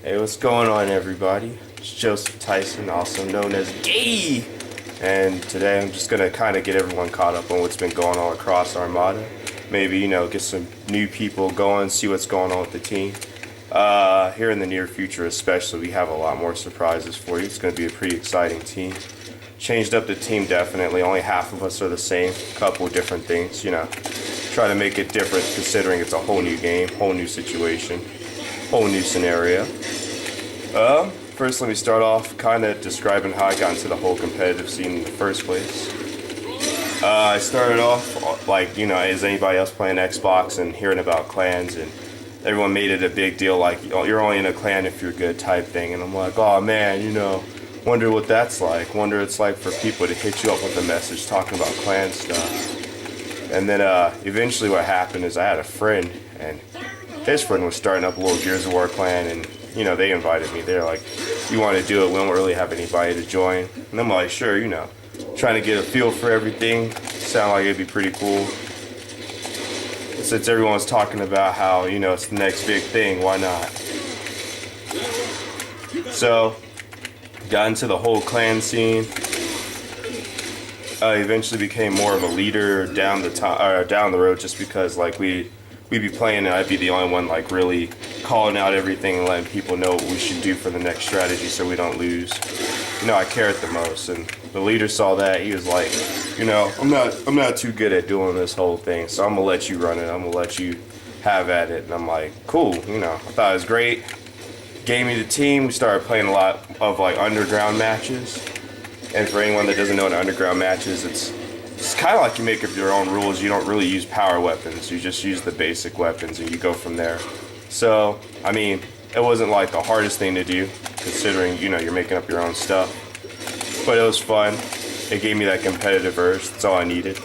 Hey, what's going on, everybody? It's Joseph Tyson, also known as xGhey, and today I'm just gonna kind of get everyone caught up on what's been going on across Armada. Maybe, get some new people going, see what's going on with the team. Here in the near future especially, we have a lot more surprises for you. It's gonna be a pretty exciting team. Changed up the team definitely. Only half of us are the same. A couple of different things, Try to make it different considering it's a whole new game, whole new situation, whole new scenario. First let me start off kind of describing how I got into the whole competitive scene in the first place. I started off like, as anybody else playing Xbox and hearing about clans, and everyone made it a big deal, like, you're only in a clan if you're good type thing. And I'm like, oh man, wonder what that's like. Wonder what it's like for people to hit you up with a message talking about clan stuff. And then eventually what happened is I had a friend, and his friend was starting up a little Gears of War clan, and they invited me. They're like, you want to do it? We don't really have anybody to join. And I'm like, sure, trying to get a feel for everything. Sound like it'd be pretty cool. Since everyone's talking about how, it's the next big thing, why not? So, got into the whole clan scene. Eventually became more of a leader down the road, just because like we'd be playing and I'd be the only one like really calling out everything and letting people know what we should do for the next strategy so we don't lose. I care it the most, and the leader saw that. He was like, I'm not too good at doing this whole thing, so I'm gonna let you run it. I'm gonna let you have at it. And I'm like, cool. I thought it was great. Gave me the team. We started playing a lot of like underground matches. And for anyone that doesn't know what underground match is, it's kind of like you make up your own rules. You don't really use power weapons. You just use the basic weapons and you go from there. So, it wasn't like the hardest thing to do, considering, you're making up your own stuff. But it was fun. It gave me that competitive urge. That's all I needed.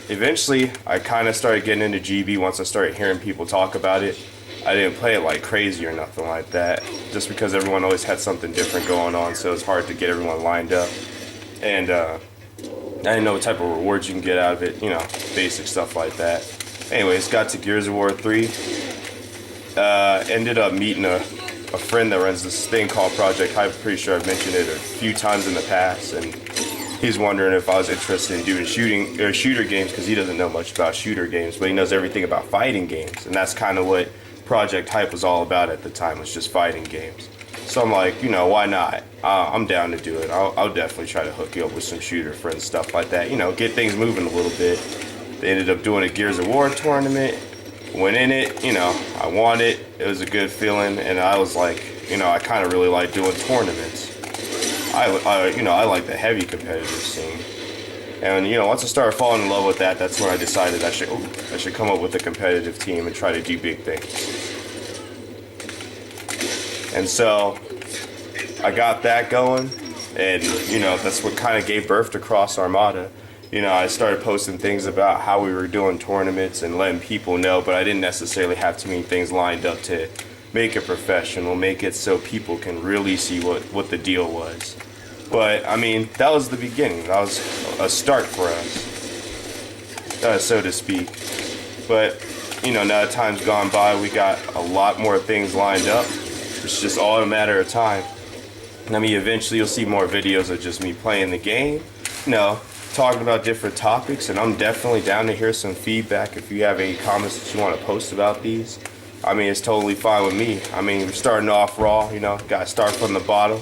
Eventually, I kind of started getting into GB once I started hearing people talk about it. I didn't play it like crazy or nothing like that, just because everyone always had something different going on, so it's hard to get everyone lined up. And I didn't know what type of rewards you can get out of it, basic stuff like that. Anyways, got to Gears of War 3. Ended up meeting a friend that runs this thing called Project Hype. Pretty sure I've mentioned it a few times in the past, and he's wondering if I was interested in doing shooter games, because he doesn't know much about shooter games, but he knows everything about fighting games, and that's kind of what Project Hype was all about at the time, was just fighting games. So I'm like, why not? I'm down to do it. I'll definitely try to hook you up with some shooter friends, stuff like that. Get things moving a little bit. They ended up doing a Gears of War tournament. Went in it, I won it. It was a good feeling, and I was like, I kind of really like doing tournaments. I like the heavy competitive scene. And once I started falling in love with that, that's when I decided I should come up with a competitive team and try to do big things. And so I got that going, and that's what kind of gave birth to Cross Armada. I started posting things about how we were doing tournaments and letting people know, but I didn't necessarily have too many things lined up to make it professional, make it so people can really see what the deal was. But, that was the beginning. That was a start for us, so to speak. But, now that time's gone by, we got a lot more things lined up. It's just all a matter of time. Eventually you'll see more videos of just me playing the game, talking about different topics, and I'm definitely down to hear some feedback. If you have any comments that you want to post about these, it's totally fine with me. We're starting off raw, got to start from the bottom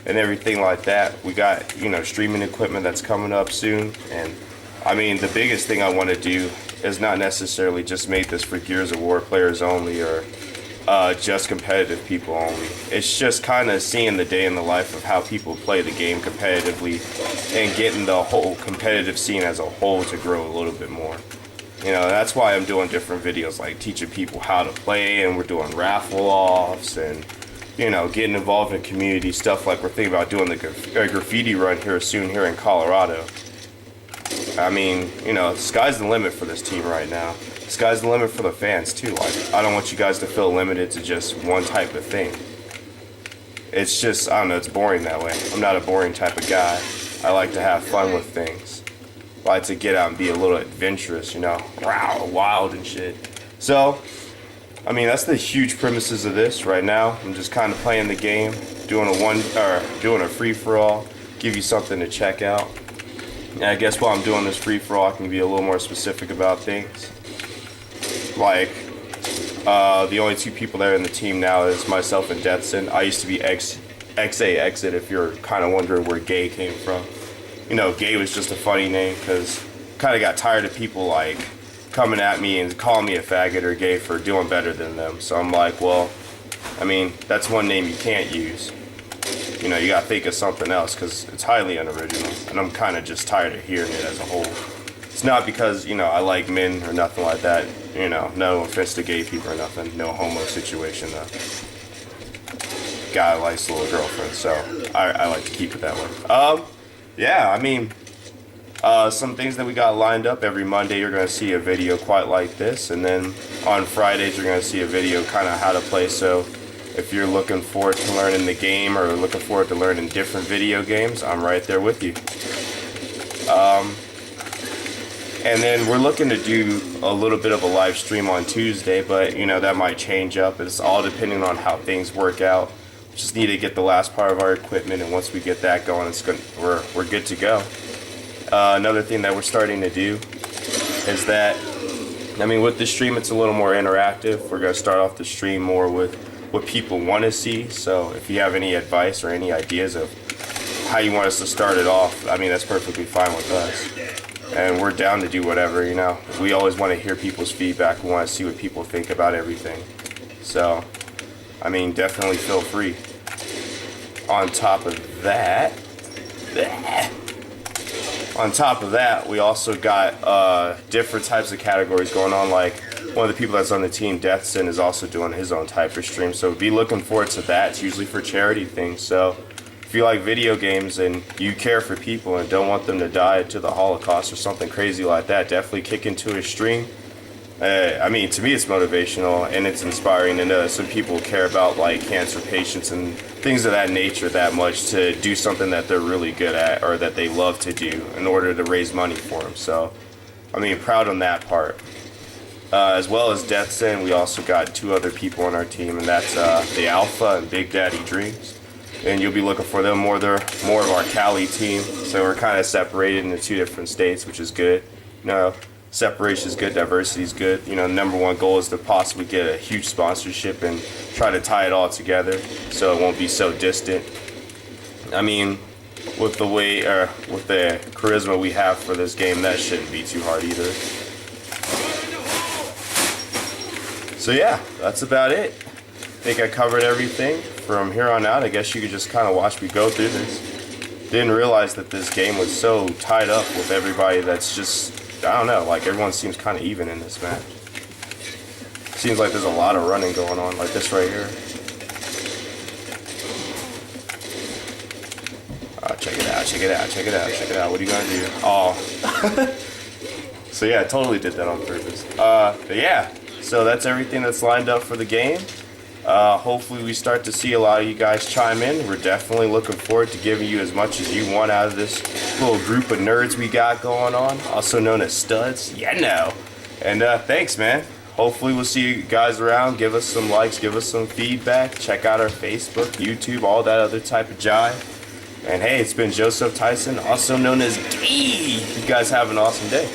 and everything like that. We got, streaming equipment that's coming up soon, and the biggest thing I want to do is not necessarily just make this for Gears of War players only, or just competitive people only. It's just kind of seeing the day in the life of how people play the game competitively, and getting the whole competitive scene as a whole to grow a little bit more. That's why I'm doing different videos, like teaching people how to play, and we're doing raffle offs, and getting involved in community stuff, like we're thinking about doing the graffiti run here soon here in Colorado. Sky's the limit for this team right now. Sky's the limit for the fans too. Like, I don't want you guys to feel limited to just one type of thing. It's just, I don't know, it's boring that way. I'm not a boring type of guy. I like to have fun with things. I like to get out and be a little adventurous, wild and shit. So, I mean, that's the huge premises of this right now. I'm just kind of playing the game, doing a free-for-all, give you something to check out. And I guess while I'm doing this free-for-all, I can be a little more specific about things. Like, the only two people that are in the team now is myself and Tyson. I used to be xGhey Exit, if you're kind of wondering where gay came from. You know, gay was just a funny name because kind of got tired of people like coming at me and calling me a faggot or gay for doing better than them. So I'm like, well, I mean, that's one name you can't use. You know, you gotta think of something else because it's highly unoriginal, and I'm kind of just tired of hearing it as a whole. It's not because, you know, I like men or nothing like that. You know, no offense to gay people or nothing. No homo situation though. Guy likes a little girlfriend, so I like to keep it that way. Yeah, I mean, some things that we got lined up. Every Monday you're going to see a video quite like this, and then on Fridays you're going to see a video kind of how to play. So if you're looking forward to learning the game or looking forward to learning different video games, I'm right there with you. And then we're looking to do a little bit of a live stream on Tuesday, but you know, that might change up. It's all depending on how things work out. Just need to get the last part of our equipment, and once we get that going, we're good to go. Another thing that we're starting to do is that, I mean, with the stream it's a little more interactive. We're going to start off the stream more with what people want to see. So if you have any advice or any ideas of how you want us to start it off, I mean, that's perfectly fine with us. And we're down to do whatever, you know. We always want to hear people's feedback. We want to see what people think about everything. So, I mean, definitely feel free. On top of that, we also got different types of categories going on. Like, one of the people that's on the team, Tyson, is also doing his own type of stream. So be looking forward to that. It's usually for charity things. So if you like video games and you care for people and don't want them to die to the Holocaust or something crazy like that, definitely kick into his stream. I mean, to me it's motivational and it's inspiring to know that some people care about like cancer patients and things of that nature that much to do something that they're really good at or that they love to do in order to raise money for them. So, I mean, proud on that part. As well as Tyson, we also got two other people on our team, and that's the Alpha and Big Daddy Dreams. And you'll be looking for them more of our Cali team. So we're kind of separated into two different states, which is good. You know, separation is good, diversity is good. You know, the number one goal is to possibly get a huge sponsorship and try to tie it all together so it won't be so distant. I mean, with the charisma we have for this game, that shouldn't be too hard either. So yeah, that's about it. I think I covered everything. From here on out, I guess you could just kind of watch me go through this. Didn't realize that this game was so tied up with everybody that's just, I don't know, like everyone seems kind of even in this match. Seems like there's a lot of running going on, like this right here. Check it out, check it out, check it out, check it out. What are you gonna do? Oh. So yeah, I totally did that on purpose. But yeah, so that's everything that's lined up for the game. Hopefully we start to see a lot of you guys chime in. We're definitely looking forward to giving you as much as you want out of this little group of nerds we got going on, also known as studs. Yeah, no. And thanks, man. Hopefully we'll see you guys around. Give us some likes, give us some feedback. Check out our Facebook, YouTube, all that other type of jive. And hey, it's been Joseph Tyson, also known as xGhey. You guys have an awesome day.